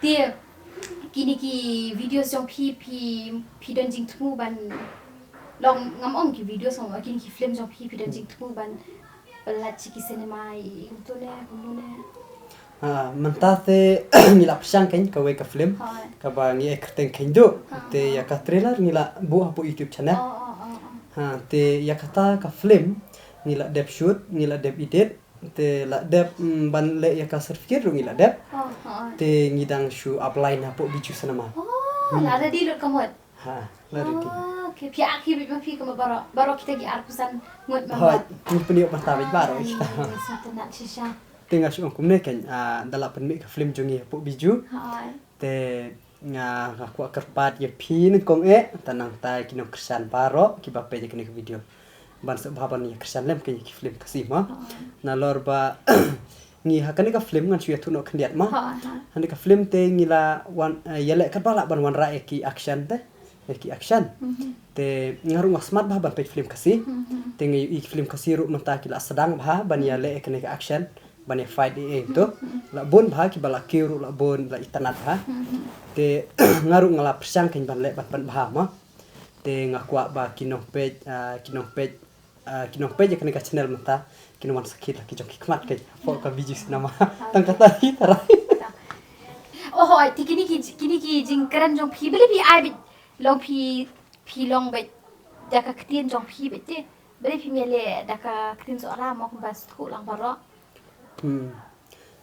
Dia kini ki video song pi dan jing temu ban long ngam ki video song kini ki film song pi dan jing temu ban pelat ciki cinema itu le mentate ngila pisang kan kawe ka film ka ba ngi ekten kendo te ya ka trailer ngila bu apu YouTube channel te ya kata ka film ngila dep shoot ngila dep edit te la dep ban le ya ka serfikir ngila dep te ngidang shu upline apu bicu cinema la ada di lut kamot la di okay pia aki bi kamu baro kita gi arkusan ngut ha ni peniuk mata bi baro kita satu nak sisa tinggal shu kumne kan dalam penmi ka film jungi apu biju te nga aku kerpat ya pin kong tanang tai kinong kersan baro ki bape je kini video ban se baban ya kersan lem ki film kasima na lor ba ngi hakane ka film ngan suya tuno kendiat ma hande ka film te ngila wan yele ka bala ban wan ra ki action te ngaru ngasmat ba ban pe film kasi te ngi film kasi ru mata ki la sedang ba ban yele kene ka action ban ya fight itu la bon ba ki bala kiru la bon la itanat ha te ngaru ngala persang kin ban le ban ba ma te ngakwa ba kinong page je kene ka channel mata kinuman sakit lagi jong hikmat ke fo ka bijis nama tang kata hi tara oh ti kini ki jing keren jong pi beli pi ai bit long pi long bit daka ketien jong pi bit ti beli pi mele daka ketien so ara mo bas tu lang baro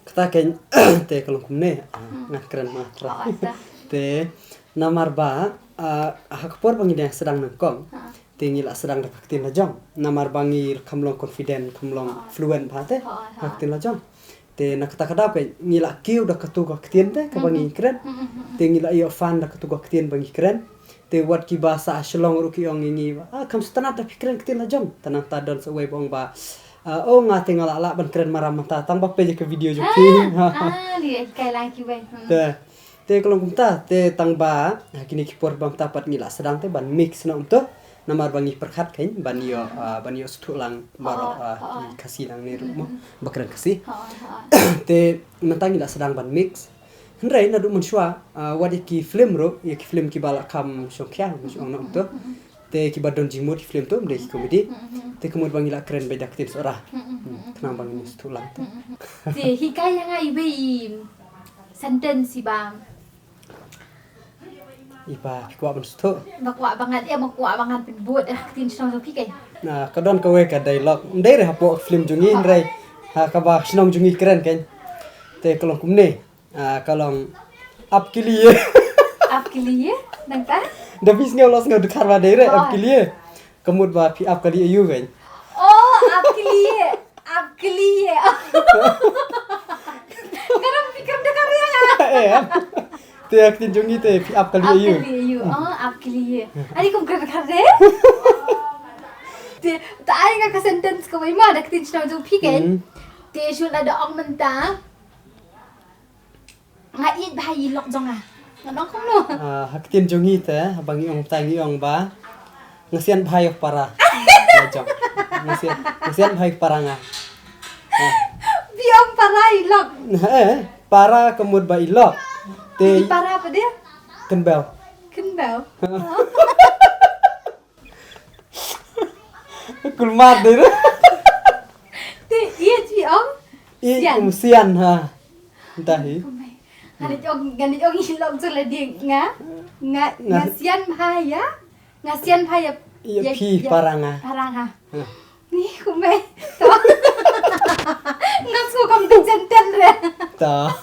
kata ken te kalau kumne ngat keren ma te namar ba hakpor bangida sedang nangkong tinggi lah sedang dapat tin lajong namar bangir kamlong confident kamlong fluent bate hak tin lajong te nak kata kada pe ngila kiu dak tu gak tin te ka bangi keren te ngila iyo fan dak tu gak tin bangi keren te wat ki bahasa shlong ru ki ong ngi kam stana dak keren tin lajong tanang tadon so we bong ba oh ngate ngala la ban keren maram mata tang ba pe je ke video jo ki ni kai lang ki we te kalau kumta te tang ba kini ki por bang tapat ngila sedang te ban mix na untuk namar bangi perkhat kain banio stulang baro kasih lang ni rumah bakran kasih te mentangi la sedang ban mix hendrai na du menshwa wadi ki film ro ya ki film ki bala kam sokya musong na to te ki badon jimut film to mde ki komedi te kemud bangi la keren bedak tin ora kenang bangi stulang to te hikaya ngai be sentence si bang ipa kuat benstu makwa banget makwa banget buat tin song pi kai nah kadon kowe ka dialog ndai re hapo film jungi ndai ha ka ba snong jungi keren kan te kalong kumne kalong up ke लिए nang ta da bis ngau los ngau dukar ba dai re up ke लिए kemud ba pi up ke लिए you kan oh up ke लिए karam pikir dekar ya te aktin jungi te up kali you up kali ari kum kar de te ta ai ka sentence ko mai ma dak tin chna jong piken te shul ada ong menta ngai bhai lok jong ngadong không no haktin jungi te bangi ong tangi ong ba ngasian bhai para jong ngasian bhai para nga biong para ilok para kemud ba ilok te para apa dia kenbel kulmat deh te iya ci ong sian ha tahi gani ong ilok jole dia ngasian bhaya ya pi paranga ni kumai to ngasu kam tin senten re ta